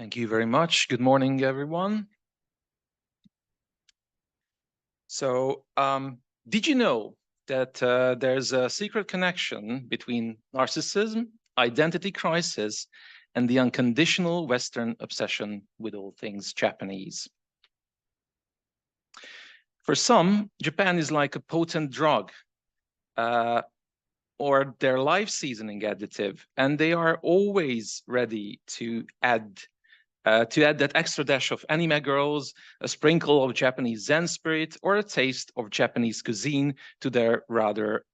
Thank you very much. Good morning, everyone. So, did you know that there's a secret connection between narcissism, identity crisis, and the unconditional Western obsession with all things Japanese? For some, Japan is like a potent drug or their life seasoning additive, and they are always ready to add that extra dash of anime girls, a sprinkle of Japanese Zen spirit, or a taste of Japanese cuisine to their rather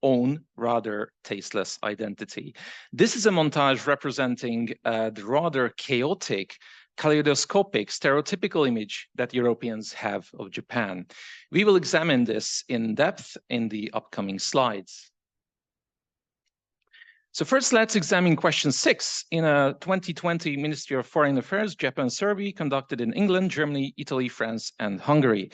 tasteless identity. This is a montage representing the rather chaotic, kaleidoscopic, stereotypical image that Europeans have of Japan. We will examine this in depth in the upcoming slides. So first, let's examine question 6 in a 2020 Ministry of Foreign Affairs Japan survey conducted in England, Germany, Italy, France, and Hungary.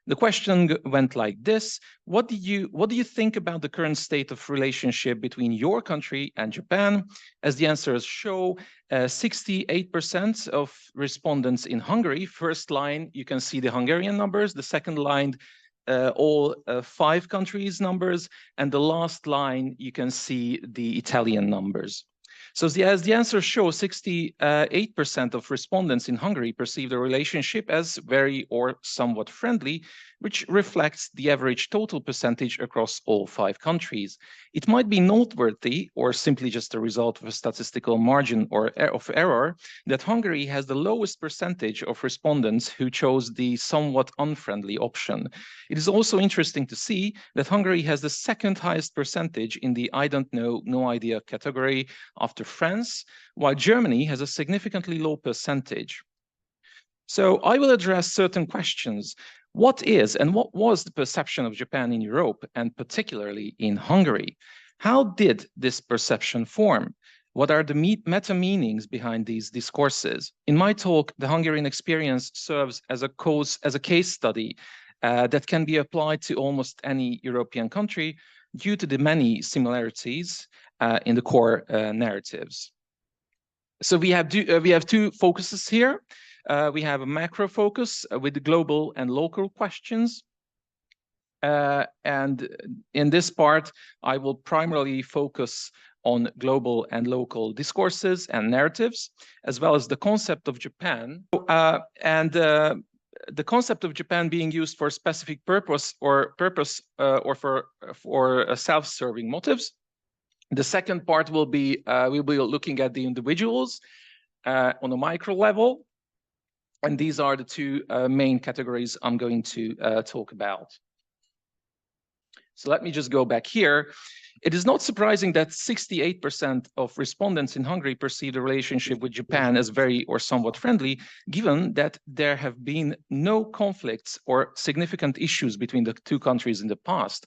The question went like this: What do you think about the current state of relationship between your country and Japan? As the answers show, 68% of respondents in Hungary. First line, you can see the Hungarian numbers. The second line, all 5 countries' numbers, and the last line, you can see the Italian numbers. So as the answers show, 68% of respondents in Hungary perceive the relationship as very or somewhat friendly, which reflects the average total percentage across all 5 countries. It might be noteworthy, or simply just a result of a statistical margin of error, that Hungary has the lowest percentage of respondents who chose the somewhat unfriendly option. It is also interesting to see that Hungary has the second highest percentage in the I don't know, no idea category after France, while Germany has a significantly low percentage. So I will address certain questions. What is and what was the perception of Japan in Europe, and particularly in Hungary? How did this perception form? What are the meta meanings behind these discourses? In my talk, the Hungarian experience serves as a case study that can be applied to almost any European country due to the many similarities in the core narratives. So we have 2 focuses here. We have a macro focus with the global and local questions. And in this part, I will primarily focus on global and local discourses and narratives, as well as the concept of Japan. The concept of Japan being used for a specific purpose or for self-serving motives. The second part will be we'll be looking at the individuals on a micro level, and these are the 2 main categories I'm going to talk about. So let me just go back here. It is not surprising that 68% of respondents in Hungary perceive the relationship with Japan as very or somewhat friendly, given that there have been no conflicts or significant issues between the 2 countries in the past.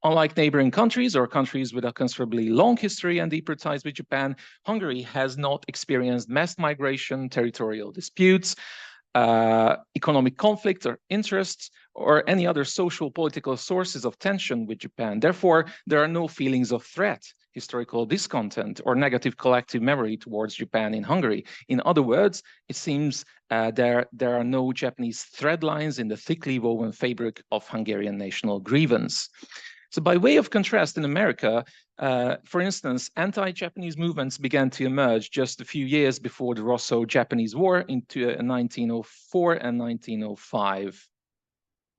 Unlike neighboring countries or countries with a considerably long history and deeper ties with Japan, Hungary has not experienced mass migration, territorial disputes, economic conflict or interests, or any other social political sources of tension with Japan. Therefore, there are no feelings of threat, historical discontent, or negative collective memory towards Japan in Hungary. In other words, it seems there are no Japanese thread lines in the thickly woven fabric of Hungarian national grievance. So by way of contrast, in America, for instance, anti-Japanese movements began to emerge just a few years before the Russo-Japanese War in 1904 and 1905.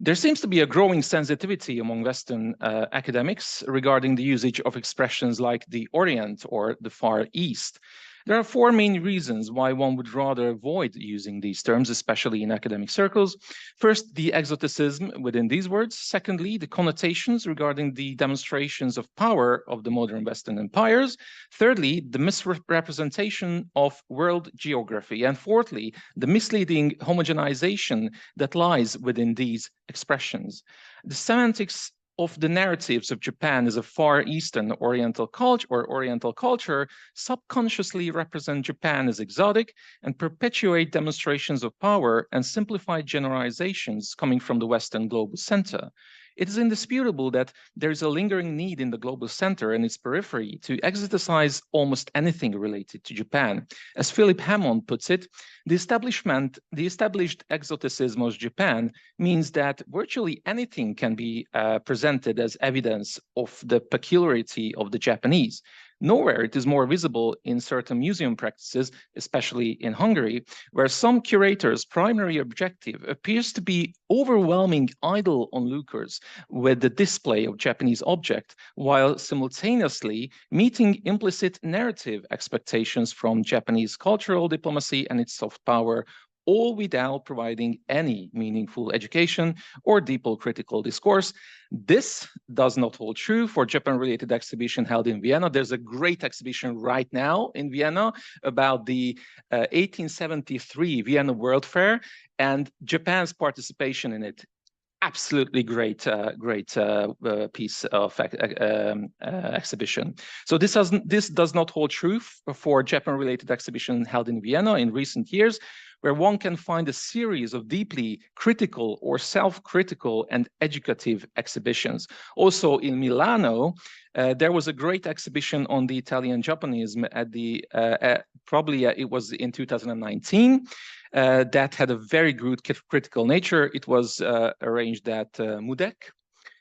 There seems to be a growing sensitivity among Western academics regarding the usage of expressions like the Orient or the Far East. There are 4 main reasons why one would rather avoid using these terms, especially in academic circles. First, the exoticism within these words. Secondly, the connotations regarding the demonstrations of power of the modern Western empires. Thirdly, the misrepresentation of world geography. And fourthly, the misleading homogenization that lies within these expressions. The semantics of the narratives of Japan as a Far Eastern Oriental culture subconsciously represent Japan as exotic and perpetuate demonstrations of power and simplified generalizations coming from the Western global center. It is indisputable that there is a lingering need in the global center and its periphery to exoticize almost anything related to Japan. As Philip Hammond puts it, the established exoticism of Japan means that virtually anything can be presented as evidence of the peculiarity of the Japanese. Nowhere it is more visible in certain museum practices, especially in Hungary, where some curators' primary objective appears to be overwhelming idle onlookers with the display of Japanese object, while simultaneously meeting implicit narrative expectations from Japanese cultural diplomacy and its soft power, all without providing any meaningful education or deeper critical discourse. This does not hold true for Japan-related exhibition held in Vienna. There's a great exhibition right now in Vienna about the 1873 Vienna World Fair and Japan's participation in it. Absolutely great piece of exhibition. So this does not hold true for Japan-related exhibition held in Vienna in recent years, where one can find a series of deeply critical or self-critical and educative exhibitions. Also in Milano, there was a great exhibition on the Italian Japanism at the, probably it was in 2019, that had a very good critical nature. It was arranged at Mudec,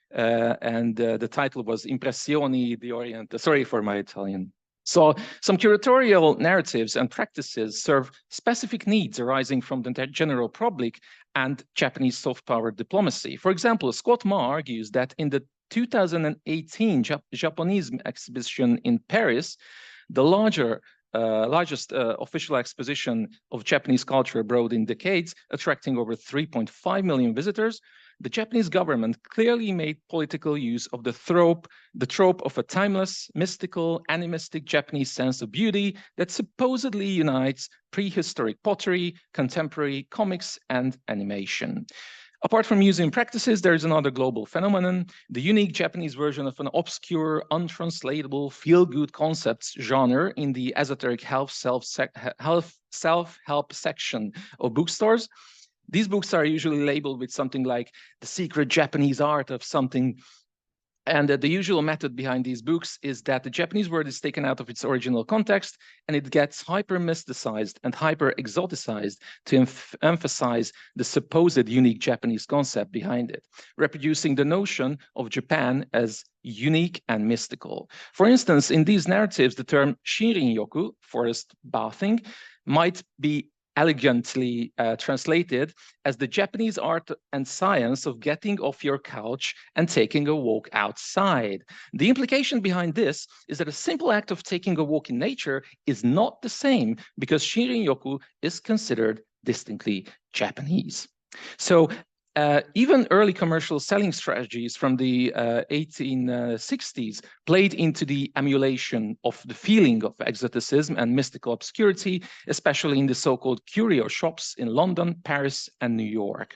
and the title was Impressioni di Oriente. Sorry for my Italian. So some curatorial narratives and practices serve specific needs arising from the general public and Japanese soft power diplomacy. For example, Scott Ma argues that in the 2018 Japanism exhibition in Paris, the largest official exposition of Japanese culture abroad in decades, attracting over 3.5 million visitors, the Japanese government clearly made political use of the trope of a timeless, mystical, animistic Japanese sense of beauty that supposedly unites prehistoric pottery, contemporary comics, and animation. Apart from museum practices, there is another global phenomenon, the unique Japanese version of an obscure, untranslatable, feel-good concepts genre in the esoteric self-help section of bookstores. These books are usually labeled with something like the secret Japanese art of something. And the usual method behind these books is that the Japanese word is taken out of its original context and it gets hyper-mysticized and hyper-exoticized to emphasize the supposed unique Japanese concept behind it, reproducing the notion of Japan as unique and mystical. For instance, in these narratives, the term Shinrin-yoku, forest bathing, might be elegantly translated as the Japanese art and science of getting off your couch and taking a walk outside. The implication behind this is that a simple act of taking a walk in nature is not the same because Shinrin-yoku is considered distinctly Japanese. So even early commercial selling strategies from the 1860s played into the emulation of the feeling of exoticism and mystical obscurity, especially in the so-called curio shops in London, Paris, and New York.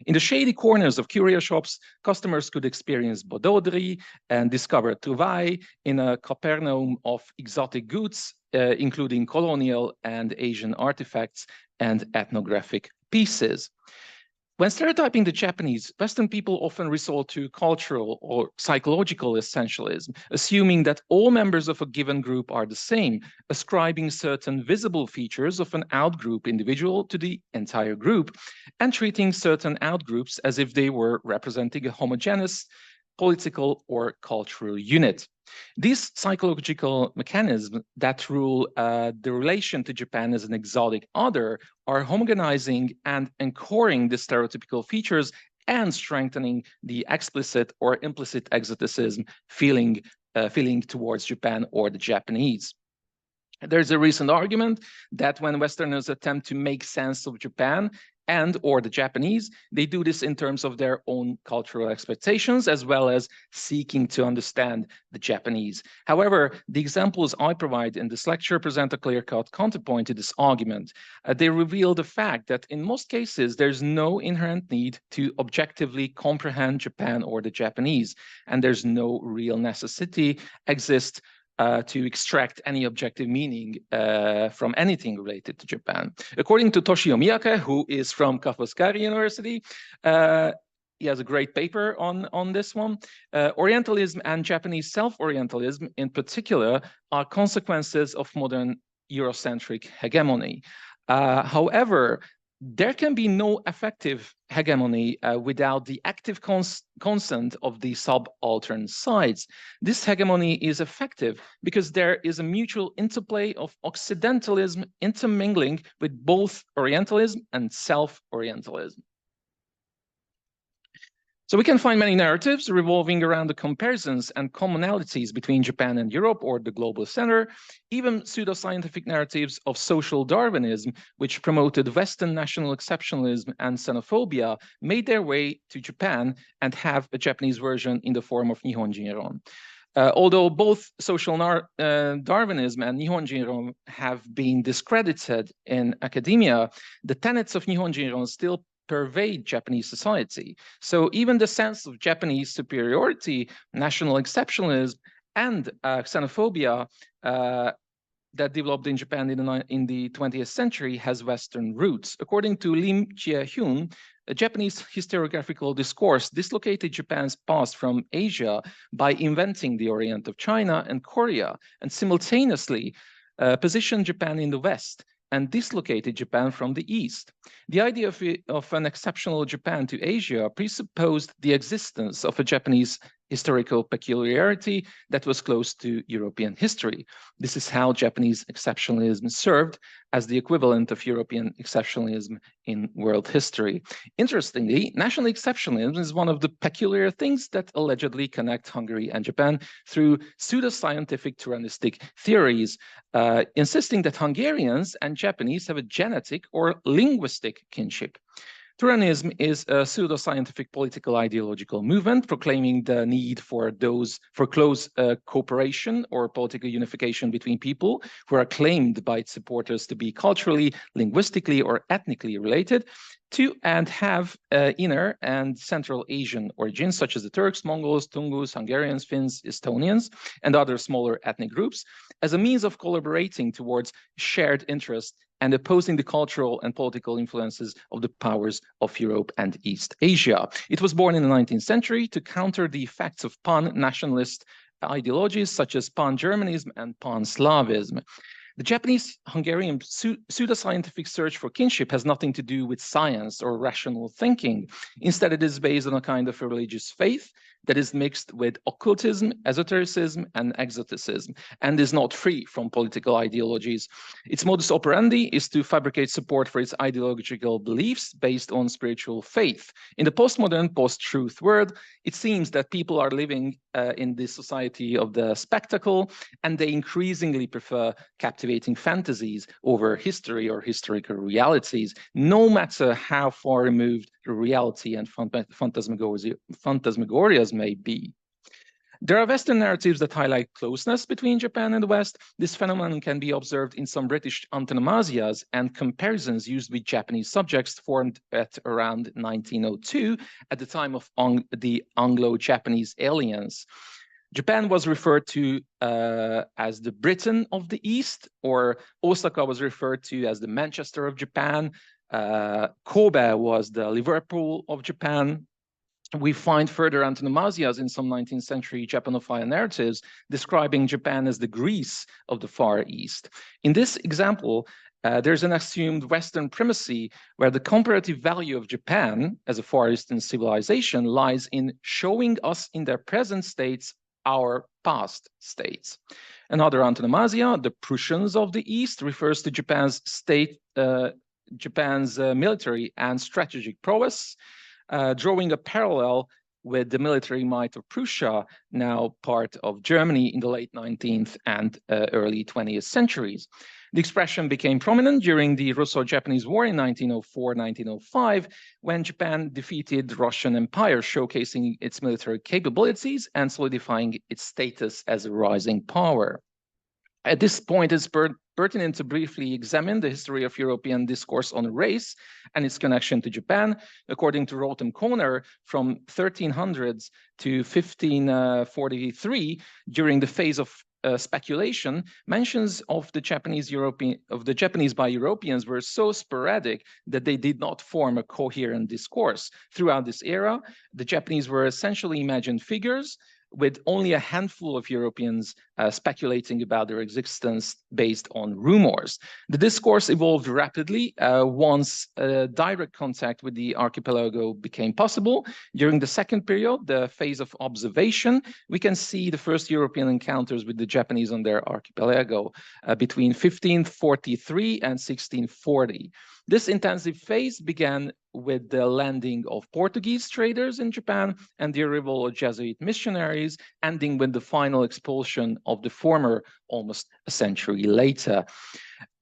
In the shady corners of curio shops, customers could experience bouderie and discover trouvailles in a Capernaum of exotic goods, including colonial and Asian artifacts and ethnographic pieces. When stereotyping the Japanese, Western people often resort to cultural or psychological essentialism, assuming that all members of a given group are the same, ascribing certain visible features of an outgroup individual to the entire group, and treating certain outgroups as if they were representing a homogeneous political or cultural unit. These psychological mechanisms that rule the relation to Japan as an exotic other are homogenizing and anchoring the stereotypical features and strengthening the explicit or implicit exoticism feeling towards Japan or the Japanese. There's a recent argument that when Westerners attempt to make sense of Japan and or the Japanese, they do this in terms of their own cultural expectations, as well as seeking to understand the Japanese. However, the examples I provide in this lecture present a clear-cut counterpoint to this argument. They reveal the fact that in most cases, there's no inherent need to objectively comprehend Japan or the Japanese, and there's no real necessity exists to extract any objective meaning from anything related to Japan. According to Toshio Miyake, who is from Foscari University, he has a great paper on this one. Orientalism and Japanese self-Orientalism in particular are consequences of modern Eurocentric hegemony. However, there can be no effective hegemony without the active consent of the subaltern sides. This hegemony is effective because there is a mutual interplay of Occidentalism intermingling with both Orientalism and self-Orientalism. So we can find many narratives revolving around the comparisons and commonalities between Japan and Europe or the global center, even pseudoscientific narratives of social Darwinism, which promoted Western national exceptionalism and xenophobia, made their way to Japan and have a Japanese version in the form of Nihonjinron. Although both social Darwinism and Nihonjinron have been discredited in academia, the tenets of Nihonjinron still pervade Japanese society. So even the sense of Japanese superiority, national exceptionalism, and xenophobia that developed in Japan in the 20th century has Western roots. According to Lim Chie-hyun, a Japanese historiographical discourse dislocated Japan's past from Asia by inventing the Orient of China and Korea, and simultaneously positioned Japan in the West and dislocated Japan from the East. The idea of an exceptional Japan to Asia presupposed the existence of a Japanese historical peculiarity that was close to European history. This is how Japanese exceptionalism served as the equivalent of European exceptionalism in world history. Interestingly, national exceptionalism is one of the peculiar things that allegedly connect Hungary and Japan through pseudoscientific Turanistic theories, insisting that Hungarians and Japanese have a genetic or linguistic kinship. Turanism is a pseudoscientific political ideological movement proclaiming the need for close cooperation or political unification between people who are claimed by its supporters to be culturally, linguistically, or ethnically related to and have inner and Central Asian origins, such as the Turks, Mongols, Tungus, Hungarians, Finns, Estonians, and other smaller ethnic groups, as a means of collaborating towards shared interests and opposing the cultural and political influences of the powers of Europe and East Asia. It was born in the 19th century to counter the effects of pan-nationalist ideologies such as pan-Germanism and pan-Slavism. The Japanese-Hungarian pseudoscientific search for kinship has nothing to do with science or rational thinking. Instead, it is based on a kind of a religious faith that is mixed with occultism, esotericism, and exoticism, and is not free from political ideologies. Its modus operandi is to fabricate support for its ideological beliefs based on spiritual faith. In the postmodern, post-truth world, it seems that people are living in this society of the spectacle, and they increasingly prefer captivating fantasies over history or historical realities, no matter how far removed the reality and phantasmagorias may be. There are Western narratives that highlight closeness between Japan and the West. This phenomenon can be observed in some British antonomasias and comparisons used with Japanese subjects formed at around 1902 at the time of the Anglo-Japanese alliance. Japan was referred to as the Britain of the East, or Osaka was referred to as the Manchester of Japan. Kobe was the Liverpool of Japan. We find further antonomasias in some 19th century Japanophile narratives describing Japan as the Greece of the Far East. In this example, there's an assumed Western primacy where the comparative value of Japan as a Far Eastern civilization lies in showing us in their present states our past states. Another antonomasia, the Prussians of the East, refers to Japan's military and strategic prowess, drawing a parallel with the military might of Prussia, now part of Germany in the late 19th and early 20th centuries. The expression became prominent during the Russo-Japanese War in 1904-1905, when Japan defeated the Russian Empire, showcasing its military capabilities and solidifying its status as a rising power. At this point, it's pertinent to briefly examine the history of European discourse on race and its connection to Japan. According to Rotem Kohner, from 1300s to 1543, during the phase of speculation, mentions of the Japanese by Europeans were so sporadic that they did not form a coherent discourse. Throughout this era, the Japanese were essentially imagined figures, with only a handful of Europeans speculating about their existence based on rumors. The discourse evolved rapidly once direct contact with the archipelago became possible. During the second period, the phase of observation, we can see the first European encounters with the Japanese on their archipelago between 1543 and 1640. This intensive phase began with the landing of Portuguese traders in Japan and the arrival of Jesuit missionaries, ending with the final expulsion of the former almost a century later.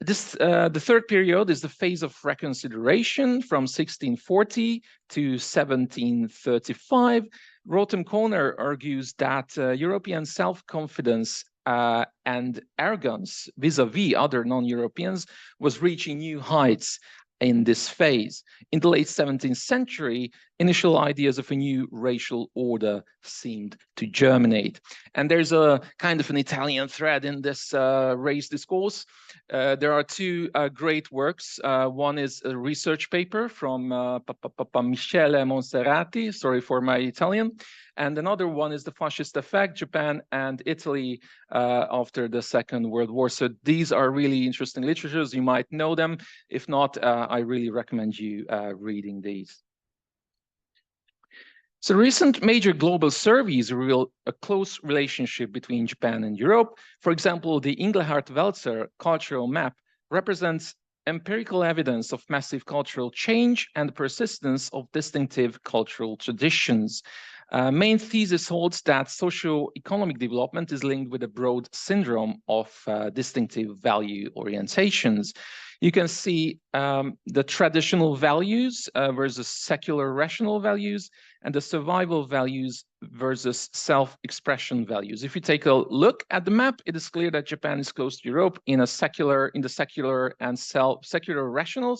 The third period is the phase of reconsideration from 1640 to 1735. Rothem-Kohner argues that European self-confidence and arrogance vis-a-vis other non-Europeans was reaching new heights in this phase. In the late 17th century, initial ideas of a new racial order seemed to germinate. And there's a kind of an Italian thread in this race discourse. There are two great works. One is a research paper from Michele Monserrati, sorry for my Italian, and another one is The Fascist Effect, Japan and Italy after the Second World War. So these are really interesting literatures. You might know them. If not, I really recommend you reading these. So recent major global surveys reveal a close relationship between Japan and Europe. For example, the Engelhardt-Welzer cultural map represents empirical evidence of massive cultural change and the persistence of distinctive cultural traditions. Main thesis holds that socio-economic development is linked with a broad syndrome of distinctive value orientations. You can see the traditional values versus secular rational values, and the survival values versus self-expression values. If you take a look at the map, it is clear that Japan is close to Europe in the secular and secular rational,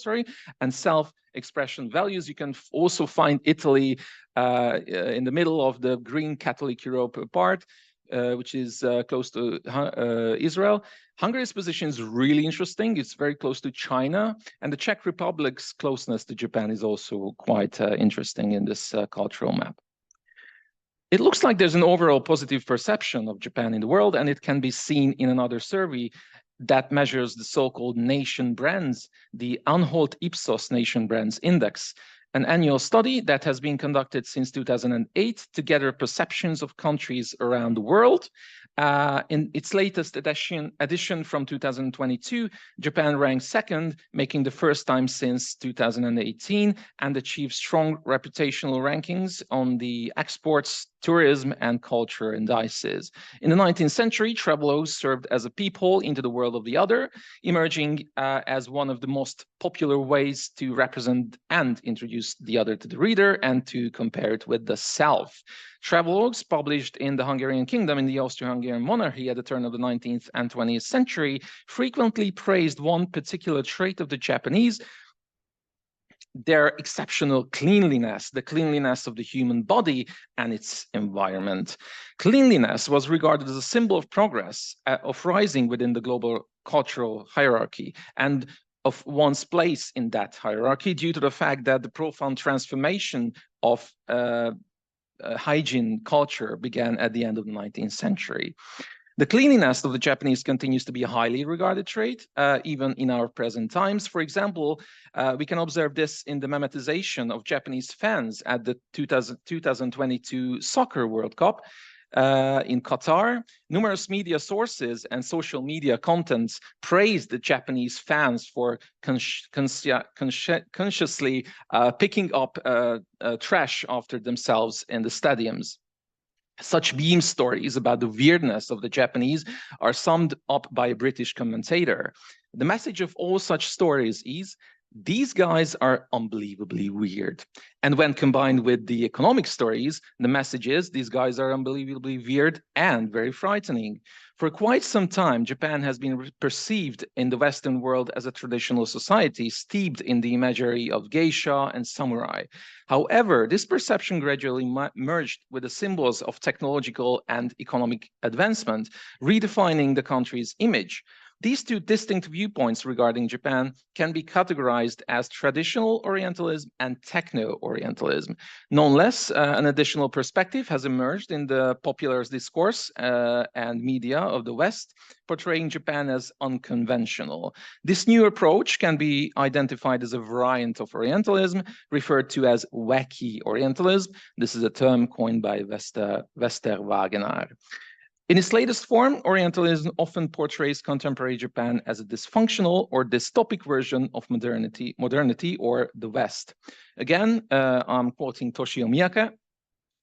and self-expression values. You can also find Italy in the middle of the green Catholic Europe part, which is close to Israel. Hungary's position is really interesting. It's very close to China, and the Czech Republic's closeness to Japan is also quite interesting in this cultural map. It looks like there's an overall positive perception of Japan in the world, and it can be seen in another survey that measures the so-called nation brands, the Anhalt Ipsos Nation Brands Index, an annual study that has been conducted since 2008 to gather perceptions of countries around the world. In its latest edition from 2022, Japan ranked second, making the first time since 2018, and achieved strong reputational rankings on the exports, tourism, and culture indices. In the 19th century, travelogues served as a peephole into the world of the other, emerging as one of the most popular ways to represent and introduce the other to the reader and to compare it with the self. Travelogues published in the Hungarian kingdom in the Austro-Hungarian monarchy at the turn of the 19th and 20th century frequently praised one particular trait of the Japanese: their exceptional cleanliness, the cleanliness of the human body and its environment. Cleanliness was regarded as a symbol of progress, of rising within the global cultural hierarchy, and of one's place in that hierarchy, due to the fact that the profound transformation of hygiene culture began at the end of the 19th century. The cleanliness of the Japanese continues to be a highly regarded trait, even in our present times. For example, we can observe this in the memetization of Japanese fans at the 2022 Soccer World Cup in Qatar. Numerous media sources and social media contents praised the Japanese fans for consciously picking up trash after themselves in the stadiums. Such beam stories about the weirdness of the Japanese are summed up by a British commentator. The message of all such stories is These guys are unbelievably weird. And when combined with the economic stories, the message is these guys are unbelievably weird and very frightening. For quite some time, Japan has been perceived in the Western world as a traditional society steeped in the imagery of geisha and samurai. However, this perception gradually merged with the symbols of technological and economic advancement, redefining the country's image. These two distinct viewpoints regarding Japan can be categorized as traditional Orientalism and techno-Orientalism. Nonetheless, an additional perspective has emerged in the popular discourse and media of the West, portraying Japan as unconventional. This new approach can be identified as a variant of Orientalism, referred to as wacky Orientalism. This is a term coined by Westerwagener. In its latest form, Orientalism often portrays contemporary Japan as a dysfunctional or dystopic version of modernity or the West. Again, I'm quoting Toshio Miyake,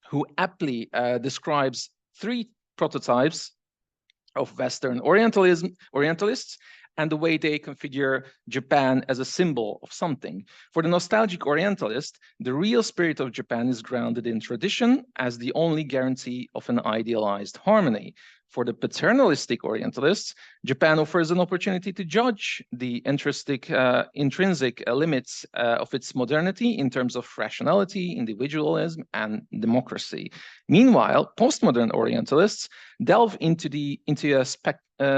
who aptly describes three prototypes of Western Orientalists and the way they configure Japan as a symbol of something. For the nostalgic Orientalist, the real spirit of Japan is grounded in tradition as the only guarantee of an idealized harmony. For the paternalistic Orientalists, Japan offers an opportunity to judge the intrinsic limits of its modernity in terms of rationality, individualism, and democracy. Meanwhile, postmodern Orientalists delve into a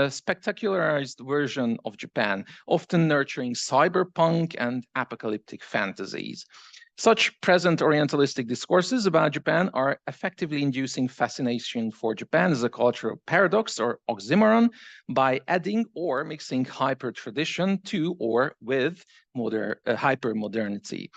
spectacularized version of Japan, often nurturing cyberpunk and apocalyptic fantasies. Such present Orientalistic discourses about Japan are effectively inducing fascination for Japan as a cultural paradox or oxymoron by adding or mixing hyper-tradition to or with hyper-modernity.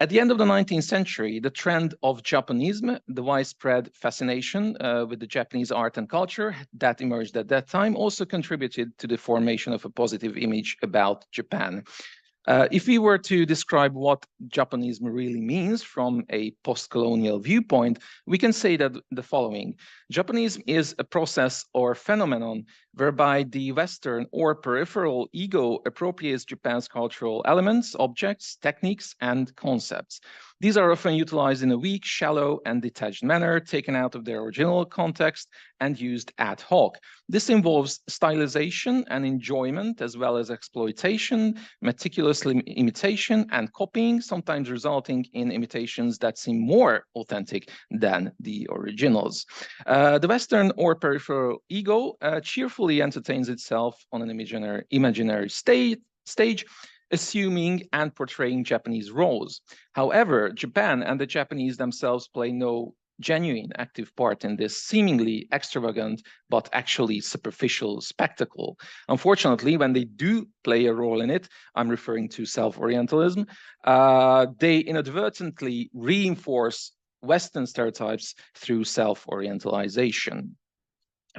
At the end of the 19th century, the trend of Japanism, the widespread fascination with the Japanese art and culture that emerged at that time, also contributed to the formation of a positive image about Japan. If we were to describe what Japanism really means from a post-colonial viewpoint, we can say that the following. Japanism is a process or phenomenon whereby the Western or peripheral ego appropriates Japan's cultural elements, objects, techniques, and concepts. These are often utilized in a weak, shallow, and detached manner, taken out of their original context and used ad hoc. This involves stylization and enjoyment, as well as exploitation, meticulous imitation, and copying, sometimes resulting in imitations that seem more authentic than the originals. The Western or peripheral ego cheerfully entertains itself on an imaginary stage, assuming and portraying Japanese roles. However, Japan and the Japanese themselves play no genuine active part in this seemingly extravagant but actually superficial spectacle. Unfortunately, when they do play a role in it, I'm referring to self-Orientalism, they inadvertently reinforce Western stereotypes through self-Orientalization.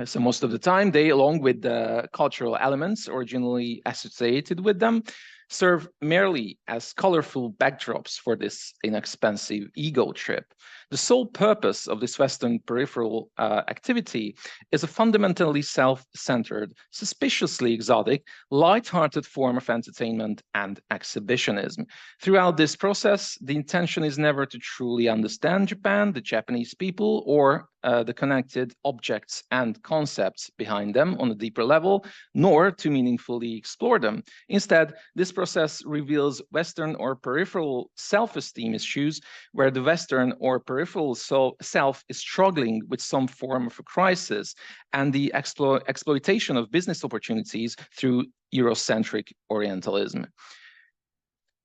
So most of the time, they, along with the cultural elements originally associated with them, serve merely as colorful backdrops for this inexpensive ego trip. The sole purpose of this Western peripheral activity is a fundamentally self-centered, suspiciously exotic, light-hearted form of entertainment and exhibitionism. Throughout this process, the intention is never to truly understand Japan, the Japanese people, or the connected objects and concepts behind them on a deeper level, nor to meaningfully explore them. Instead, this process reveals Western or peripheral self-esteem issues where the Western or peripheral self is struggling with some form of a crisis and the exploitation of business opportunities through Eurocentric Orientalism.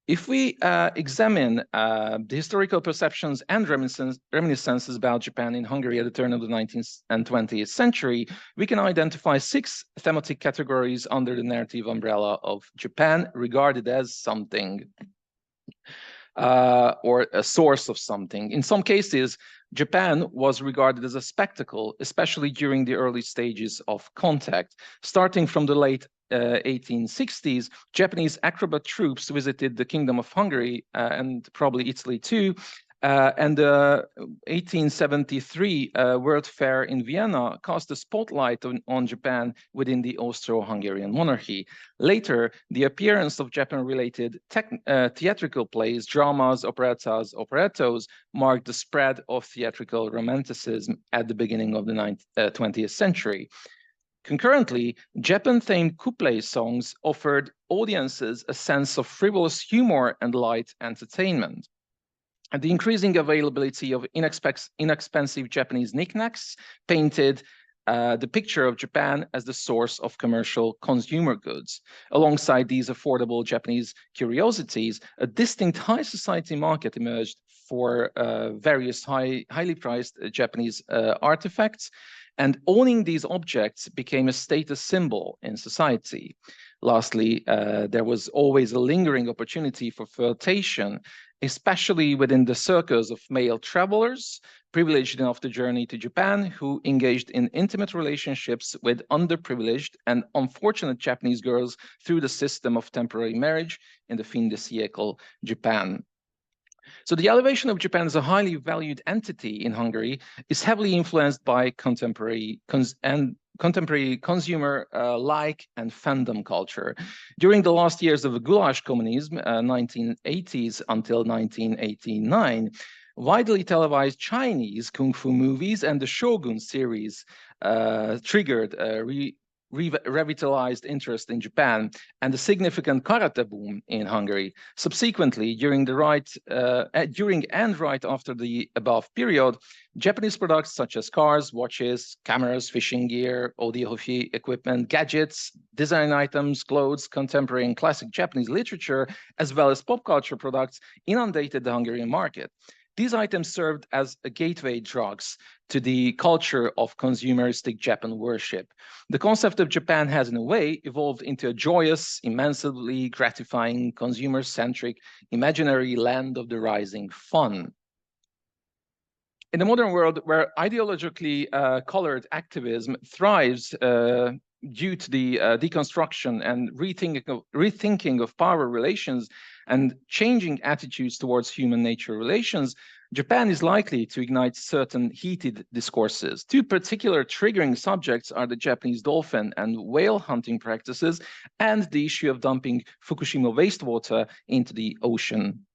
If we examine the historical perceptions and reminiscences about Japan in Hungary at the turn of the 19th and 20th century, we can identify 6 thematic categories under the narrative umbrella of Japan regarded as something or a source of something. In some cases, Japan was regarded as a spectacle, especially during the early stages of contact. Starting from the late 1860s, Japanese acrobat troops visited the Kingdom of Hungary and probably Italy too, And the 1873 World Fair in Vienna cast a spotlight on Japan within the Austro-Hungarian monarchy. Later, the appearance of Japan-related theatrical plays, dramas, operettas, operettos marked the spread of theatrical romanticism at the beginning of the 20th century. Concurrently, Japan-themed couplet songs offered audiences a sense of frivolous humor and light entertainment. And the increasing availability of inexpensive Japanese knickknacks painted the picture of Japan as the source of commercial consumer goods. Alongside these affordable Japanese curiosities, a distinct high society market emerged for various highly priced Japanese artifacts, and owning these objects became a status symbol in society. Lastly, there was always a lingering opportunity for flirtation, especially within the circles of male travelers privileged enough to journey to Japan, who engaged in intimate relationships with underprivileged and unfortunate Japanese girls through the system of temporary marriage in the fin de siècle Japan. So the elevation of Japan as a highly valued entity in Hungary is heavily influenced by contemporary consumer like and fandom culture. During the last years of the Goulash communism, 1980s until 1989, widely televised Chinese kung fu movies and the Shogun series triggered revitalized interest in Japan and a significant karate boom in Hungary. Subsequently, during and right after the above period, Japanese products such as cars, watches, cameras, fishing gear, audiophile equipment, gadgets, design items, clothes, contemporary and classic Japanese literature, as well as pop culture products inundated the Hungarian market. These items served as a gateway drugs to the culture of consumeristic Japan worship. The concept of Japan has, in a way, evolved into a joyous, immensely gratifying, consumer-centric, imaginary land of the rising fun. In the modern world, where ideologically colored activism thrives due to the deconstruction and rethinking of power relations and changing attitudes towards human nature relations, Japan is likely to ignite certain heated discourses. Two particular triggering subjects are the Japanese dolphin and whale hunting practices and the issue of dumping Fukushima wastewater into the ocean.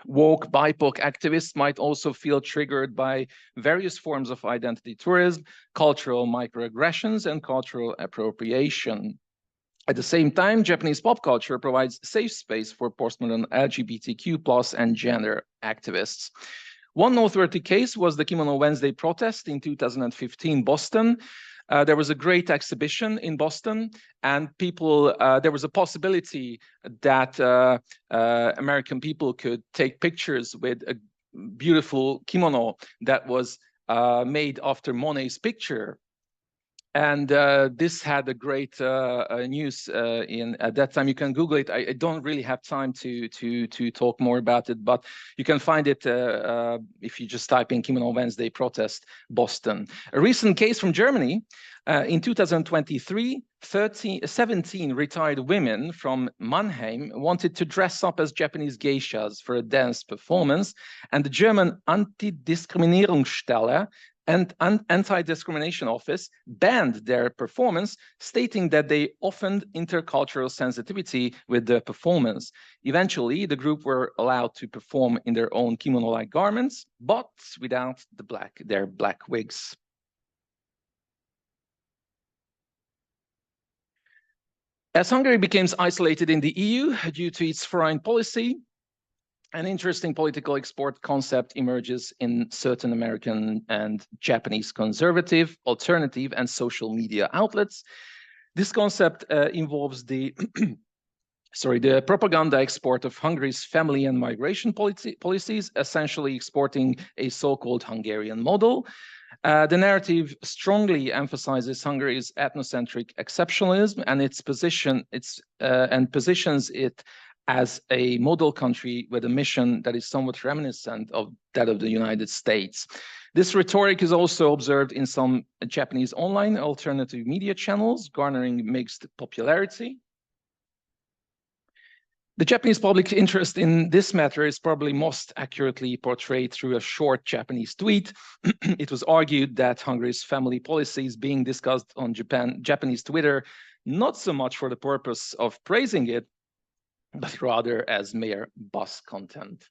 Woke BIPOC activists might also feel triggered by various forms of identity tourism, cultural microaggressions, and cultural appropriation. At the same time, Japanese pop culture provides safe space for postmodern LGBTQ+ and gender activists. One noteworthy case was the Kimono Wednesday protest in 2015 Boston. There was a great exhibition in Boston, and there was a possibility that American people could take pictures with a beautiful kimono that was made after Monet's picture. And this had a great news at that time. You can Google it. I don't really have time to talk more about it, but you can find it if you just type in Kimono Wednesday protest Boston. A recent case from Germany. In 2023, 17 retired women from Mannheim wanted to dress up as Japanese geishas for a dance performance, and the German Antidiskriminierungsstelle and Anti-Discrimination Office banned their performance, stating that they offended intercultural sensitivity with the performance. Eventually, the group were allowed to perform in their own kimono-like garments, but without their black wigs. As Hungary becomes isolated in the EU due to its foreign policy, an interesting political export concept emerges in certain American and Japanese conservative, alternative, and social media outlets. This concept involves the the propaganda export of Hungary's family and migration policies, essentially exporting a so-called Hungarian model. The narrative strongly emphasizes Hungary's ethnocentric exceptionalism and positions it as a model country with a mission that is somewhat reminiscent of that of the United States. This rhetoric is also observed in some Japanese online alternative media channels, garnering mixed popularity. The Japanese public interest in this matter is probably most accurately portrayed through a short Japanese tweet. It was argued that Hungary's family policy is being discussed on Japanese Twitter, not so much for the purpose of praising it, but rather as mere buzz content.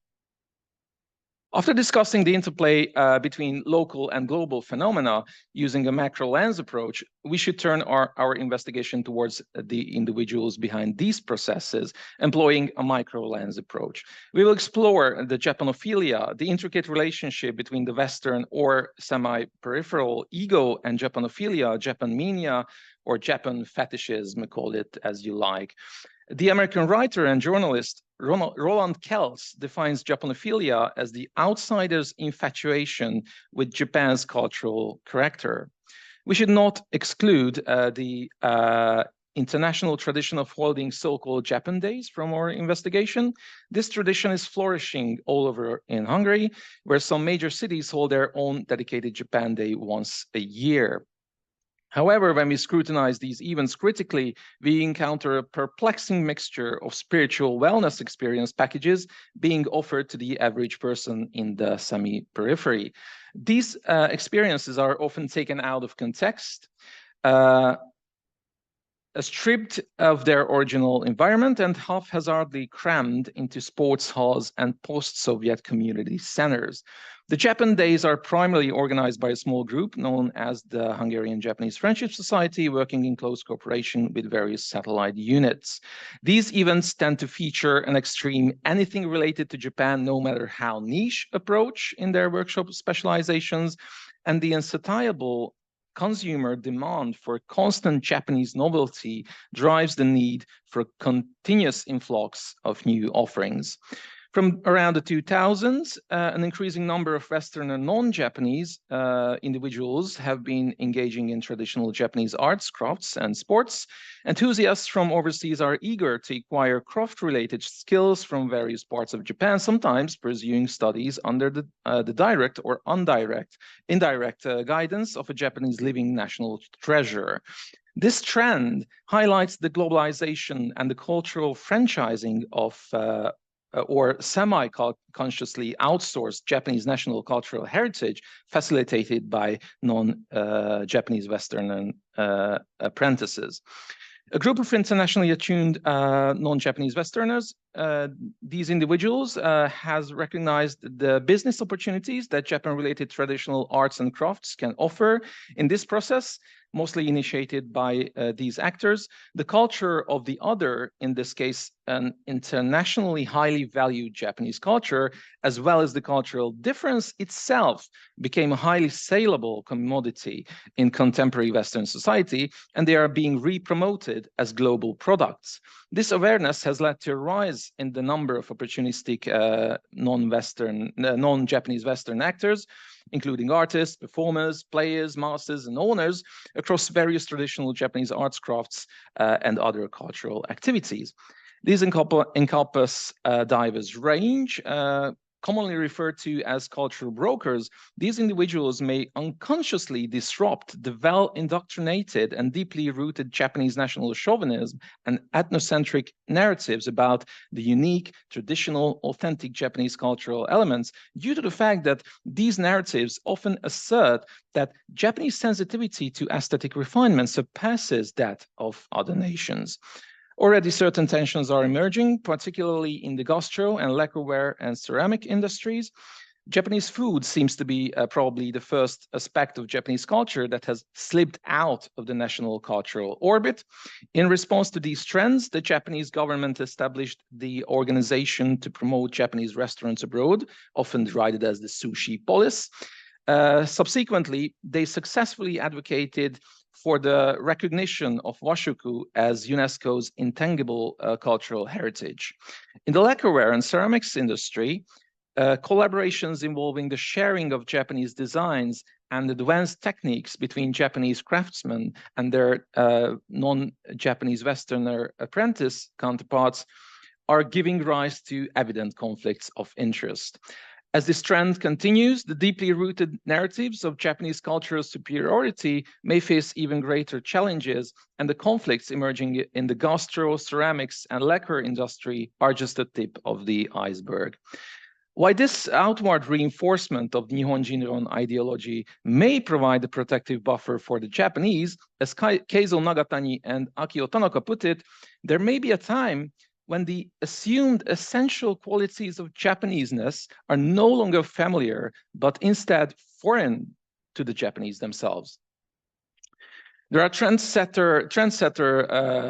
After discussing the interplay between local and global phenomena using a macro lens approach, we should turn our investigation towards the individuals behind these processes, employing a micro lens approach. We will explore the Japanophilia, the intricate relationship between the Western or semi-peripheral ego and Japanophilia, Japanmania, or Japan fetishism, call it as you like. The American writer and journalist Roland Kells defines Japanophilia as the outsider's infatuation with Japan's cultural character. We should not exclude the international tradition of holding so-called Japan Days from our investigation. This tradition is flourishing all over in Hungary, where some major cities hold their own dedicated Japan Day once a year. However, when we scrutinize these events critically, we encounter a perplexing mixture of spiritual wellness experience packages being offered to the average person in the semi-periphery. These experiences are often taken out of context, stripped of their original environment, and haphazardly crammed into sports halls and post-Soviet community centers. The Japan Days are primarily organized by a small group known as the Hungarian-Japanese Friendship Society, working in close cooperation with various satellite units. These events tend to feature an extreme anything related to Japan, no matter how niche, approach in their workshop specializations, and the insatiable consumer demand for constant Japanese novelty drives the need for a continuous influx of new offerings. From around the 2000s, an increasing number of Western and non-Japanese individuals have been engaging in traditional Japanese arts, crafts, and sports. Enthusiasts from overseas are eager to acquire craft-related skills from various parts of Japan, sometimes pursuing studies under the direct or indirect guidance of a Japanese living national treasure. This trend highlights the globalization and the cultural franchising of or semi-consciously outsourced Japanese national cultural heritage facilitated by non-Japanese Western apprentices. A group of internationally attuned non-Japanese Westerners, these individuals has recognized the business opportunities that Japan-related traditional arts and crafts can offer. In this process, mostly initiated by these actors, the culture of the other, in this case, an internationally highly valued Japanese culture, as well as the cultural difference itself, became a highly saleable commodity in contemporary Western society, and they are being re-promoted as global products. This awareness has led to a rise in the number of opportunistic non-Japanese Western actors, including artists, performers, players, masters, and owners across various traditional Japanese arts, crafts, and other cultural activities. These encompass a diverse range, commonly referred to as cultural brokers. These individuals may unconsciously disrupt the well-indoctrinated and deeply rooted Japanese national chauvinism and ethnocentric narratives about the unique, traditional, authentic Japanese cultural elements due to the fact that these narratives often assert that Japanese sensitivity to aesthetic refinement surpasses that of other nations. Already certain tensions are emerging, particularly in the gastro and lacquerware and ceramic industries. Japanese food seems to be probably the first aspect of Japanese culture that has slipped out of the national cultural orbit. In response to these trends, the Japanese government established the Organization to Promote Japanese Restaurants Abroad, often derided as the Sushi Police. Subsequently, they successfully advocated for the recognition of washoku as UNESCO's intangible cultural heritage. In the lacquerware and ceramics industry, collaborations involving the sharing of Japanese designs and advanced techniques between Japanese craftsmen and their non-Japanese Westerner apprentice counterparts are giving rise to evident conflicts of interest. As this trend continues, the deeply rooted narratives of Japanese cultural superiority may face even greater challenges, and the conflicts emerging in the gastro, ceramics, and lacquer industry are just the tip of the iceberg. While this outward reinforcement of Nihon Jinron ideology may provide a protective buffer for the Japanese, as Keizo Nagatani and Akio Tanaka put it, there may be a time when the assumed essential qualities of Japaneseness are no longer familiar, but instead foreign to the Japanese themselves. There are trendsetter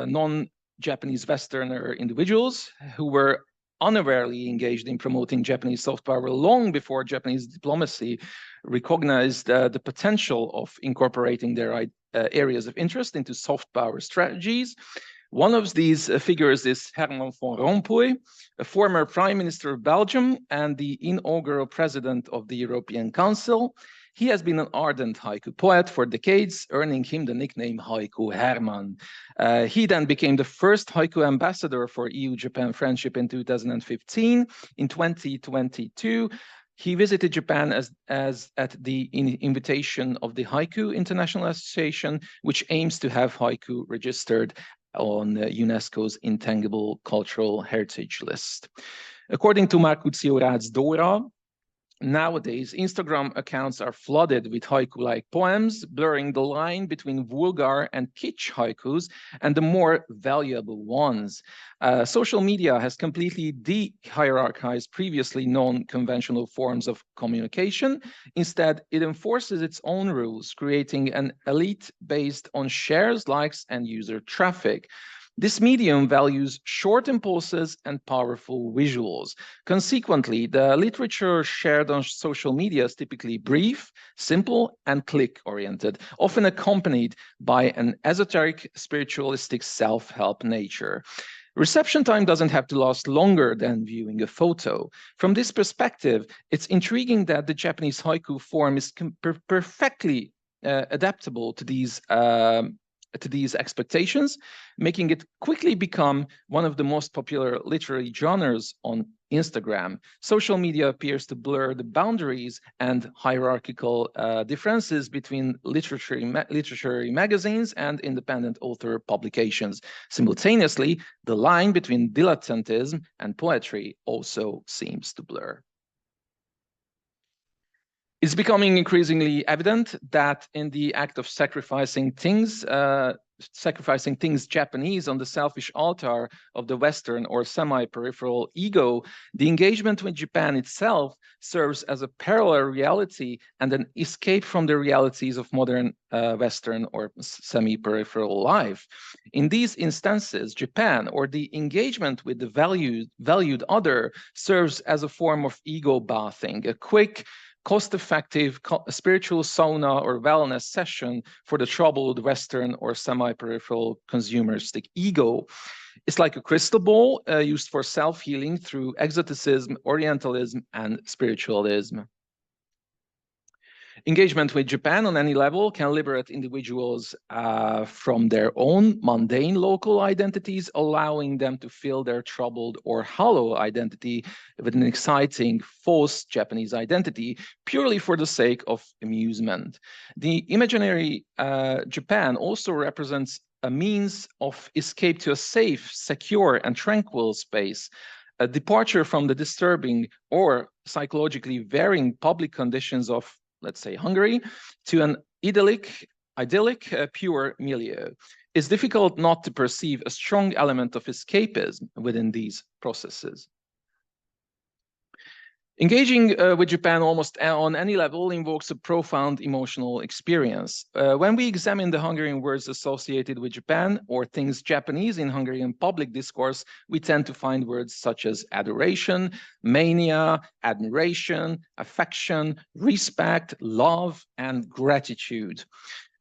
non-Japanese Westerner individuals who were unawarely engaged in promoting Japanese soft power long before Japanese diplomacy recognized the potential of incorporating their areas of interest into soft power strategies. One of these figures is Herman van Rompuy, a former Prime Minister of Belgium and the inaugural President of the European Council. He has been an ardent haiku poet for decades, earning him the nickname Haiku Herman. He then became the first haiku ambassador for EU-Japan friendship in 2015. In 2022, he visited Japan as at the invitation of the Haiku International Association, which aims to have haiku registered on UNESCO's Intangible Cultural Heritage List. According to Marcuzio Rad's Dora, nowadays, Instagram accounts are flooded with haiku-like poems, blurring the line between vulgar and kitsch haikus and the more valuable ones. Social media has completely de-hierarchized previously known conventional forms of communication. Instead, it enforces its own rules, creating an elite based on shares, likes, and user traffic. This medium values short impulses and powerful visuals. Consequently, the literature shared on social media is typically brief, simple, and click-oriented, often accompanied by an esoteric, spiritualistic self-help nature. Reception time doesn't have to last longer than viewing a photo. From this perspective, it's intriguing that the Japanese haiku form is perfectly adaptable to these expectations, making it quickly become one of the most popular literary genres on Instagram. Social media appears to blur the boundaries and hierarchical differences between literary magazines and independent author publications. Simultaneously, the line between dilettantism and poetry also seems to blur. It's becoming increasingly evident that in the act of sacrificing things Japanese on the selfish altar of the Western or semi-peripheral ego, the engagement with Japan itself serves as a parallel reality and an escape from the realities of modern Western or semi-peripheral life. In these instances, Japan, or the engagement with the valued other, serves as a form of ego bathing, a quick, cost-effective spiritual sauna or wellness session for the troubled Western or semi-peripheral consumeristic ego. It's like a crystal ball used for self-healing through exoticism, Orientalism, and spiritualism. Engagement with Japan on any level can liberate individuals from their own mundane local identities, allowing them to fill their troubled or hollow identity with an exciting false Japanese identity, purely for the sake of amusement. The imaginary Japan also represents a means of escape to a safe, secure, and tranquil space, a departure from the disturbing or psychologically varying public conditions of, let's say, Hungary, to an idyllic, pure milieu. It's difficult not to perceive a strong element of escapism within these processes. Engaging with Japan almost on any level invokes a profound emotional experience. When we examine the Hungarian words associated with Japan or things Japanese in Hungarian public discourse, we tend to find words such as adoration, mania, admiration, affection, respect, love, and gratitude.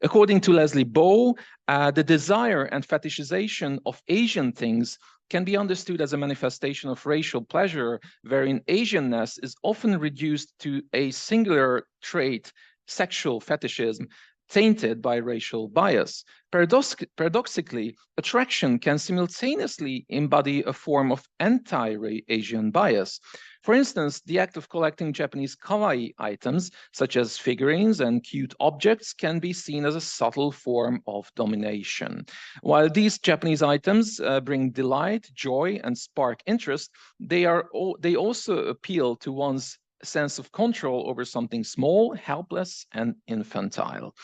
According to Leslie Bow, the desire and fetishization of Asian things can be understood as a manifestation of racial pleasure, wherein Asianness is often reduced to a singular trait, sexual fetishism, tainted by racial bias. Paradoxically, attraction can simultaneously embody a form of anti-Asian bias. For instance, the act of collecting Japanese kawaii items, such as figurines and cute objects, can be seen as a subtle form of domination. While these Japanese items bring delight, joy, and spark interest, they also appeal to one's sense of control over something small, helpless, and infantile.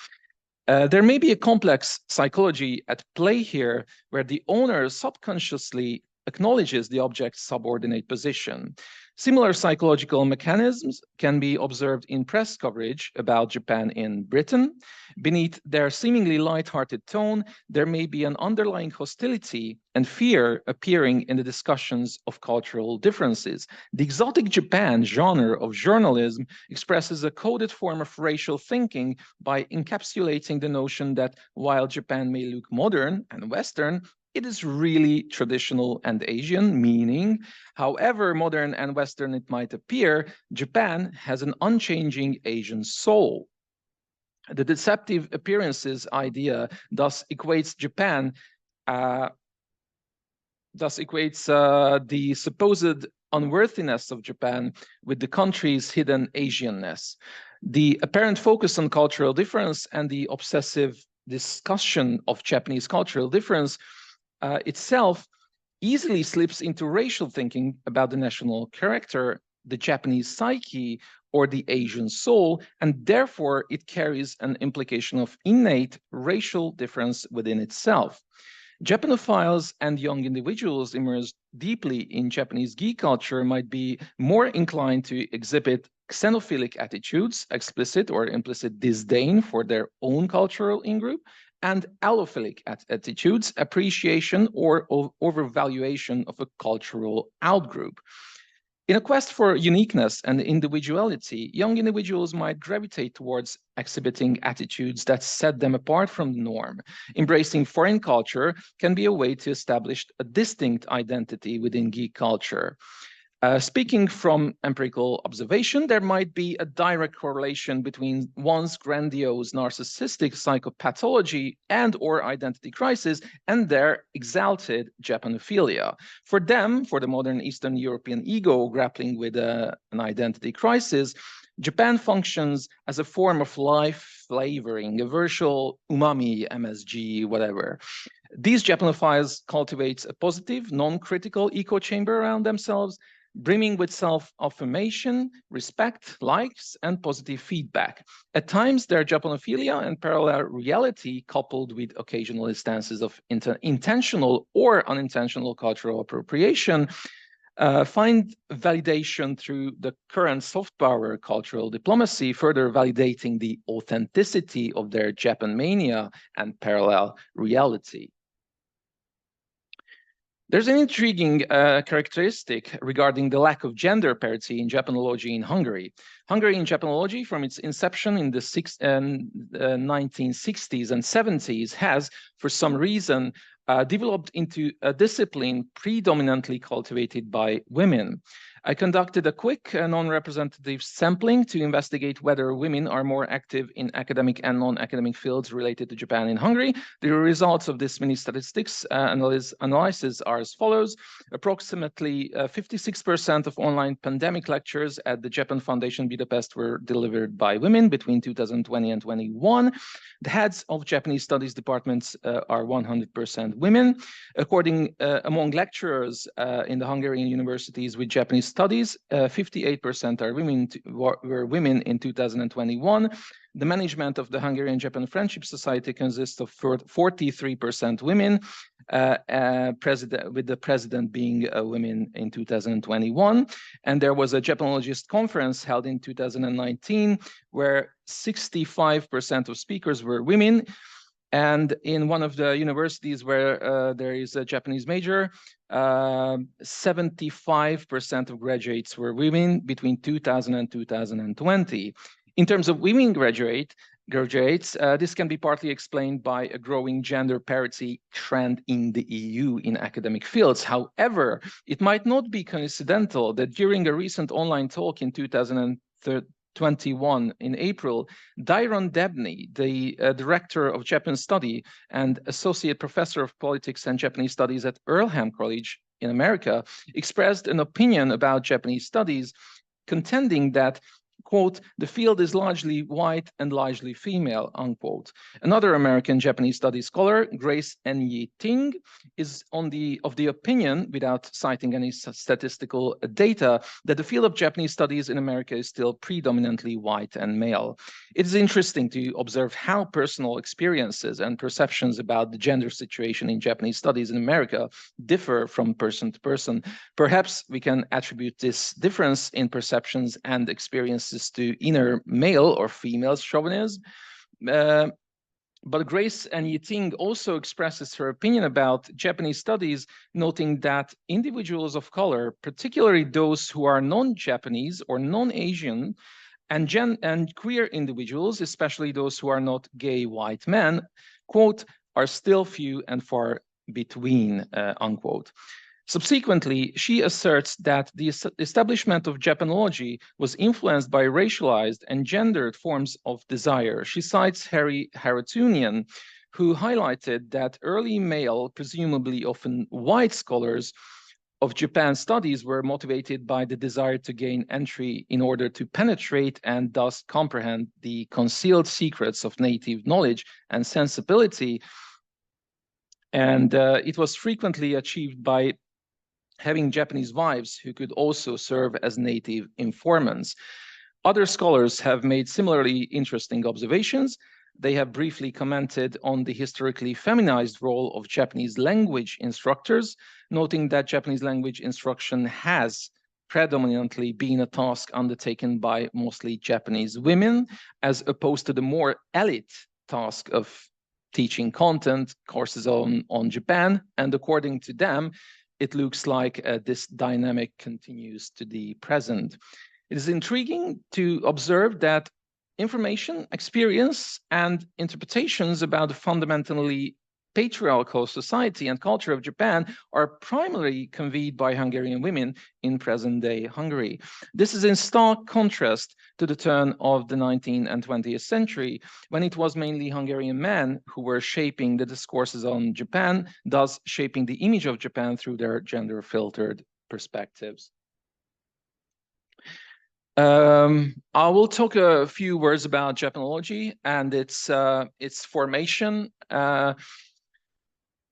There may be a complex psychology at play here where the owner subconsciously acknowledges the object's subordinate position. Similar psychological mechanisms can be observed in press coverage about Japan in Britain. Beneath their seemingly light-hearted tone, there may be an underlying hostility and fear appearing in the discussions of cultural differences. The exotic Japan genre of journalism expresses a coded form of racial thinking by encapsulating the notion that while Japan may look modern and Western, it is really traditional and Asian, meaning, however modern and Western it might appear, Japan has an unchanging Asian soul. The deceptive appearances idea thus equates the supposed unworthiness of Japan with the country's hidden Asianness. The apparent focus on cultural difference and the obsessive discussion of Japanese cultural difference itself easily slips into racial thinking about the national character, the Japanese psyche, or the Asian soul, and therefore it carries an implication of innate racial difference within itself. Japanophiles and young individuals immersed deeply in Japanese geek culture might be more inclined to exhibit xenophilic attitudes, explicit or implicit disdain for their own cultural in-group, and allophilic attitudes, appreciation or overvaluation of a cultural outgroup. In a quest for uniqueness and individuality, young individuals might gravitate towards exhibiting attitudes that set them apart from the norm. Embracing foreign culture can be a way to establish a distinct identity within geek culture. Speaking from empirical observation, there might be a direct correlation between one's grandiose narcissistic psychopathology and or identity crisis and their exalted Japanophilia. For them, for the modern Eastern European ego grappling with an identity crisis, Japan functions as a form of life flavoring, a virtual umami, MSG, whatever. These Japanophiles cultivate a positive, non-critical echo chamber around themselves, brimming with self-affirmation, respect, likes, and positive feedback. At times, their Japanophilia and parallel reality, coupled with occasional instances of intentional or unintentional cultural appropriation, find validation through the current soft power cultural diplomacy, further validating the authenticity of their Japan mania and parallel reality. There's an intriguing characteristic regarding the lack of gender parity in Japanology in Hungary. Hungary in Japanology, from its inception in the 1960s and 70s, has, for some reason, developed into a discipline predominantly cultivated by women. I conducted a quick non-representative sampling to investigate whether women are more active in academic and non-academic fields related to Japan in Hungary. The results of this mini statistics analysis are as follows. Approximately 56% of online pandemic lectures at the Japan Foundation Budapest were delivered by women between 2020 and 21. The heads of Japanese studies departments are 100% women. Among lecturers in the Hungarian universities with Japanese studies, 58% were women in 2021. The management of the Hungarian-Japan Friendship Society consists of 43% women, with the president being a woman in 2021. And there was a Japanologist conference held in 2019 where 65% of speakers were women. And in one of the universities where there is a Japanese major, 75% of graduates were women between 2000 and 2020. In terms of women graduates, this can be partly explained by a growing gender parity trend in the EU in academic fields. However, it might not be coincidental that during a recent online talk in 2021 in April, Dairon Debney, the director of Japan Study and associate professor of politics and Japanese studies at Earlham College in America, expressed an opinion about Japanese studies, contending that, quote, the field is largely white and largely female, unquote. Another American Japanese studies scholar, Grace N. Ting, is of the opinion, without citing any statistical data, that the field of Japanese studies in America is still predominantly white and male. It is interesting to observe how personal experiences and perceptions about the gender situation in Japanese studies in America differ from person to person. Perhaps we can attribute this difference in perceptions and experiences to inner male or female chauvinism. But Grace and Yiting also expresses her opinion about Japanese studies, noting that individuals of color, particularly those who are non-Japanese or non-Asian, and queer individuals, especially those who are not gay white men, quote, are still few and far between, unquote. Subsequently, she asserts that the establishment of Japanology was influenced by racialized and gendered forms of desire. She cites Harry Haratunian, who highlighted that early male, presumably often white scholars of Japan studies were motivated by the desire to gain entry in order to penetrate and thus comprehend the concealed secrets of native knowledge and sensibility. And it was frequently achieved by having Japanese wives who could also serve as native informants. Other scholars have made similarly interesting observations. They have briefly commented on the historically feminized role of Japanese language instructors, noting that Japanese language instruction has predominantly been a task undertaken by mostly Japanese women, as opposed to the more elite task of teaching content, courses on Japan. And according to them, it looks like this dynamic continues to the present. It is intriguing to observe that information, experience, and interpretations about the fundamentally patriarchal society and culture of Japan are primarily conveyed by Hungarian women in present-day Hungary. This is in stark contrast to the turn of the 19th and 20th century, when it was mainly Hungarian men who were shaping the discourses on Japan, thus shaping the image of Japan through their gender-filtered perspectives. I will talk a few words about Japanology and its formation.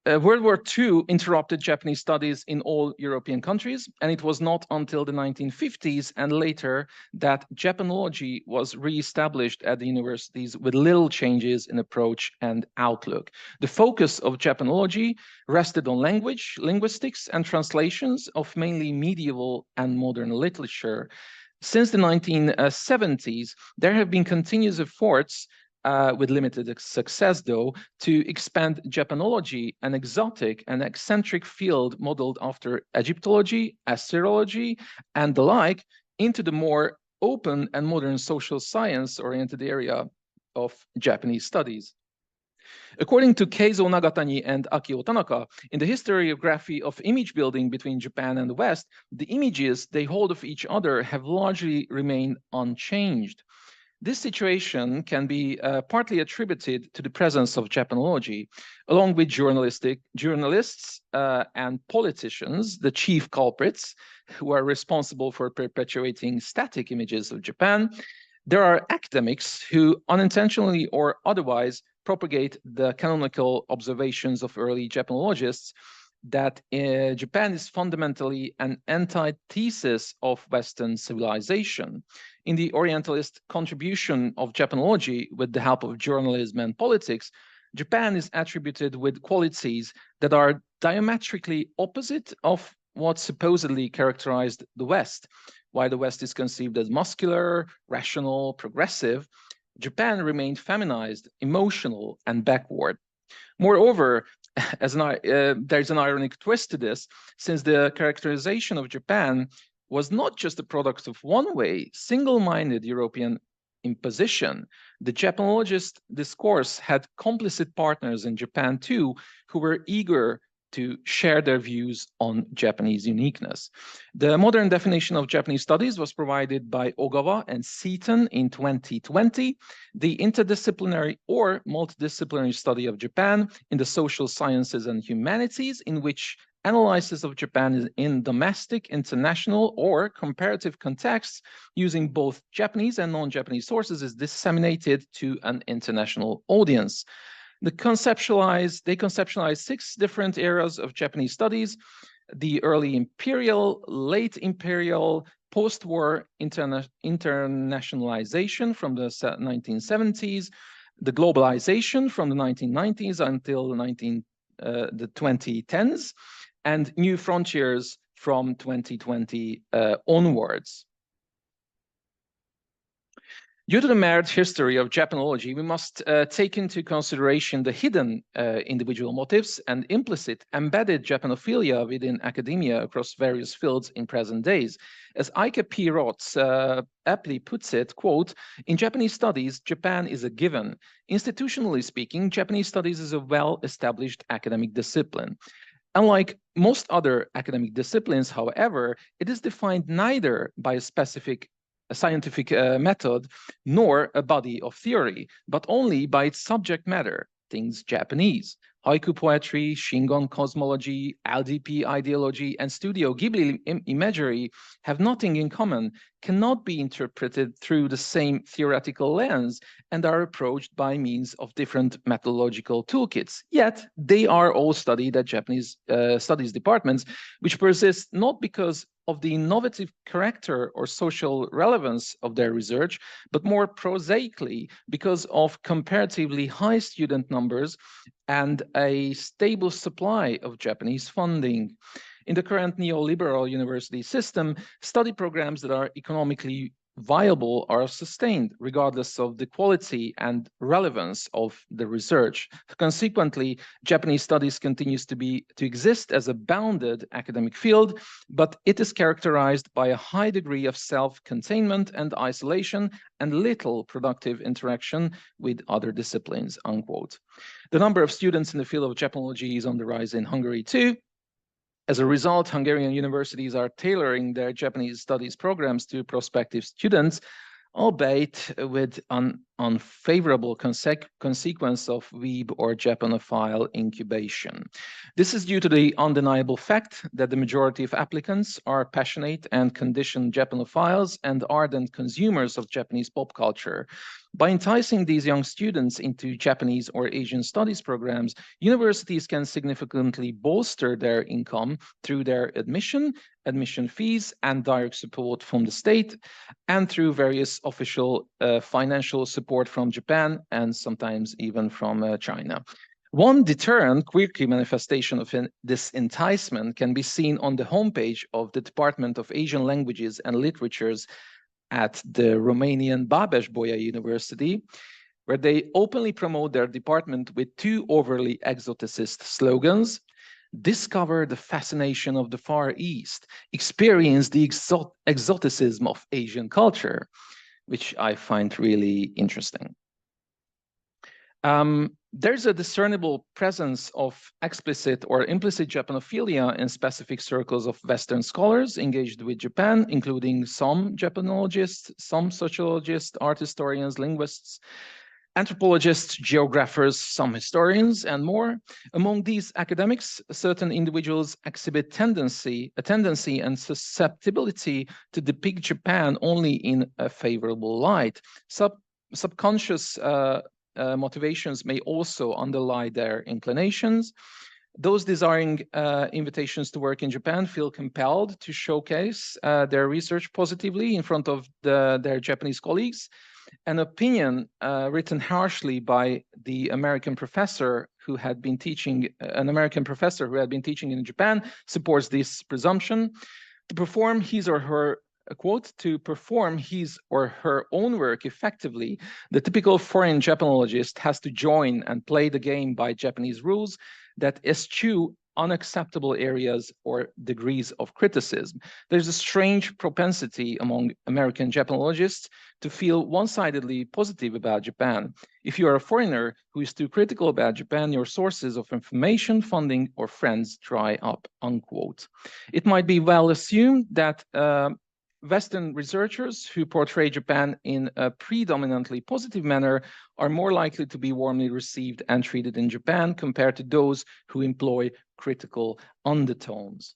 World War II interrupted Japanese studies in all European countries, and it was not until the 1950s and later that Japanology was re-established at the universities with little changes in approach and outlook. The focus of Japanology rested on language, linguistics, and translations of mainly medieval and modern literature. Since the 1970s, there have been continuous efforts with limited success, though, to expand Japanology, an exotic and eccentric field modeled after Egyptology, Assyriology, and the like, into the more open and modern social science-oriented area of Japanese studies. According to Keizo Nagatani and Akio Tanaka, in the historiography of image building between Japan and the West, the images they hold of each other have largely remained unchanged. This situation can be partly attributed to the presence of Japanology, along with journalists and politicians, the chief culprits who are responsible for perpetuating static images of Japan. There are academics who unintentionally or otherwise propagate the canonical observations of early Japanologists that Japan is fundamentally an antithesis of Western civilization. In the Orientalist contribution of Japanology with the help of journalism and politics, Japan is attributed with qualities that are diametrically opposite of what supposedly characterized the West. While the West is conceived as muscular, rational, progressive, Japan remained feminized, emotional, and backward. Moreover, there's an ironic twist to this, since the characterization of Japan was not just a product of one-way, single-minded European imposition. The Japanologist discourse had complicit partners in Japan too, who were eager to share their views on Japanese uniqueness. The modern definition of Japanese studies was provided by Ogawa and Seaton in 2020. The interdisciplinary or multidisciplinary study of Japan in the social sciences and humanities, in which analysis of Japan in domestic, international, or comparative contexts using both Japanese and non-Japanese sources is disseminated to an international audience. They conceptualize 6 different eras of Japanese studies: the early imperial, late imperial, post-war internationalization from the 1970s, the globalization from the 1990s until the 2010s, and new frontiers from 2020 onwards. Due to the marred history of Japanology, we must take into consideration the hidden individual motives and implicit embedded Japanophilia within academia across various fields in present days. As Eike P. Roth aptly puts it, quote, "In Japanese studies, Japan is a given. Institutionally speaking, Japanese studies is a well-established academic discipline. Unlike most other academic disciplines, however, it is defined neither by a specific scientific method nor a body of theory, but only by its subject matter, things Japanese. Haiku poetry, Shingon cosmology, LDP ideology, and Studio Ghibli imagery have nothing in common, cannot be interpreted through the same theoretical lens, and are approached by means of different methodological toolkits. Yet, they are all studied at Japanese studies departments, which persist not because of the innovative character or social relevance of their research, but more prosaically because of comparatively high student numbers and a stable supply of Japanese funding. In the current neoliberal university system, study programs that are economically viable are sustained regardless of the quality and relevance of the research. Consequently, Japanese studies continues to exist as a bounded academic field, but it is characterized by a high degree of self-containment and isolation and little productive interaction with other disciplines, unquote. The number of students in the field of Japanology is on the rise in Hungary too. As a result, Hungarian universities are tailoring their Japanese studies programs to prospective students, albeit with an unfavorable consequence of weeb or Japanophile incubation. This is due to the undeniable fact that the majority of applicants are passionate and conditioned Japanophiles and ardent consumers of Japanese pop culture. By enticing these young students into Japanese or Asian studies programs, universities can significantly bolster their income through their admission fees, and direct support from the state, and through various official financial support from Japan and sometimes even from China. One deterrent, quirky manifestation of this enticement can be seen on the homepage of the Department of Asian Languages and Literatures at the Romanian Babes-Bolyai University, where they openly promote their department with 2 overly exoticist slogans: discover the fascination of the Far East, experience the exoticism of Asian culture, which I find really interesting. There's a discernible presence of explicit or implicit Japanophilia in specific circles of Western scholars engaged with Japan, including some Japanologists, some sociologists, art historians, linguists, anthropologists, geographers, some historians, and more. Among these academics, certain individuals exhibit a tendency and susceptibility to depict Japan only in a favorable light. Subconscious motivations may also underlie their inclinations. Those desiring invitations to work in Japan feel compelled to showcase their research positively in front of their Japanese colleagues. An opinion written harshly by the American professor who had been teaching, in Japan, supports this presumption. To perform his or her, quote, to perform his or her own work effectively, the typical foreign Japanologist has to join and play the game by Japanese rules that eschew unacceptable areas or degrees of criticism. There's a strange propensity among American Japanologists to feel one-sidedly positive about Japan. If you are a foreigner who is too critical about Japan, your sources of information, funding, or friends dry up, unquote. It might be well assumed that Western researchers who portray Japan in a predominantly positive manner are more likely to be warmly received and treated in Japan compared to those who employ critical undertones.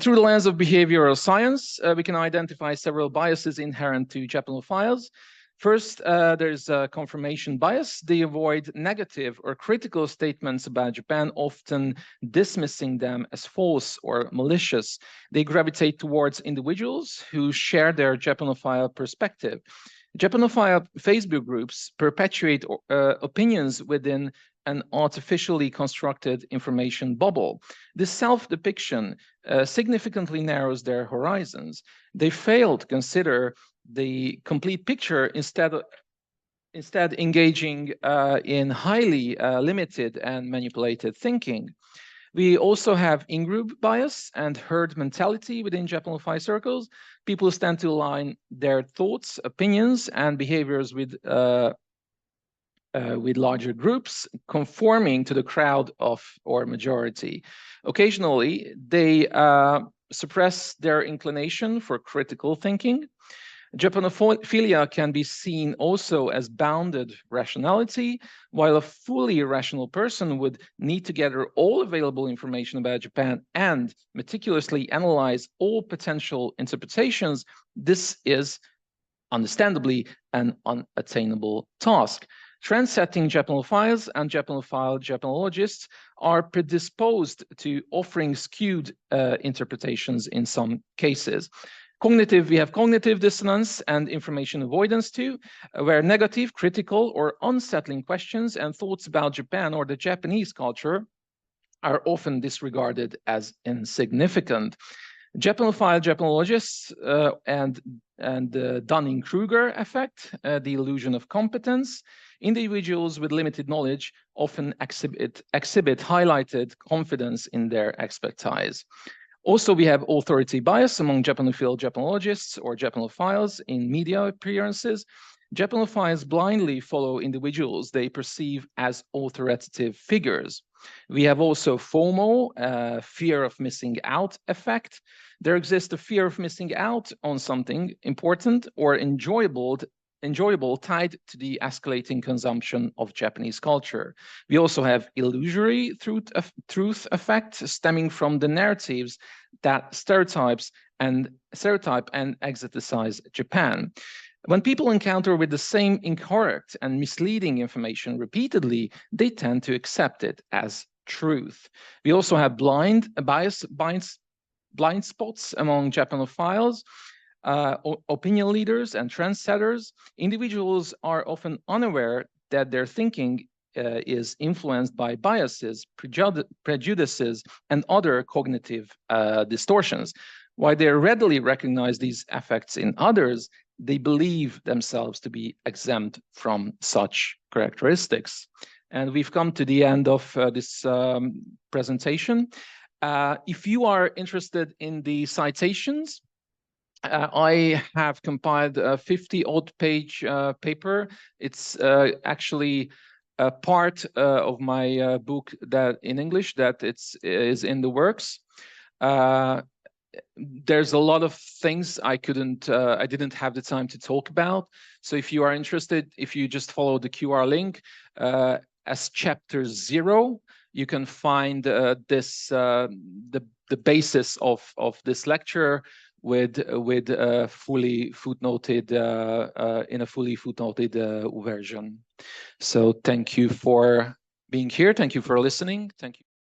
Through the lens of behavioral science, we can identify several biases inherent to Japanophiles. First, there's a confirmation bias. They avoid negative or critical statements about Japan, often dismissing them as false or malicious. They gravitate towards individuals who share their Japanophile perspective. Japanophile Facebook groups perpetuate opinions within an artificially constructed information bubble. This self-depiction significantly narrows their horizons. They fail to consider the complete picture, instead engaging in highly limited and manipulated thinking. We also have in-group bias and herd mentality within Japanophile circles. People tend to align their thoughts, opinions, and behaviors with larger groups, conforming to the crowd or majority. Occasionally, they suppress their inclination for critical thinking. Japanophilia can be seen also as bounded rationality, while a fully rational person would need to gather all available information about Japan and meticulously analyze all potential interpretations. This is understandably an unattainable task. Trend-setting Japanophiles and Japanophile Japanologists are predisposed to offering skewed interpretations in some cases. We have cognitive dissonance and information avoidance too, where negative, critical, or unsettling questions and thoughts about Japan or the Japanese culture are often disregarded as insignificant. Japanophile Japanologists and the Dunning-Kruger effect, the illusion of competence. Individuals with limited knowledge often exhibit highlighted confidence in their expertise. Also, we have authority bias among Japanophile Japanologists or Japanophiles in media appearances. Japanophiles blindly follow individuals they perceive as authoritative figures. We have also FOMO, fear of missing out effect. There exists a fear of missing out on something important or enjoyable tied to the escalating consumption of Japanese culture. We also have illusory truth effect stemming from the narratives that stereotype and exoticize Japan. When people encounter with the same incorrect and misleading information repeatedly, they tend to accept it as truth. We also have blind spots among Japanophiles, opinion leaders and trendsetters. Individuals are often unaware that their thinking is influenced by biases, prejudices, and other cognitive distortions. While they readily recognize these effects in others, they believe themselves to be exempt from such characteristics. And we've come to the end of this presentation. If you are interested in the citations, I have compiled a 50-odd page paper. It's actually a part of my book that in English that is in the works. There's a lot of things I didn't have the time to talk about. So if you are interested, if you just follow the QR link as chapter 0, you can find the basis of this lecture with fully footnoted in a fully footnoted version. So thank you for being here. Thank you for listening. Thank you.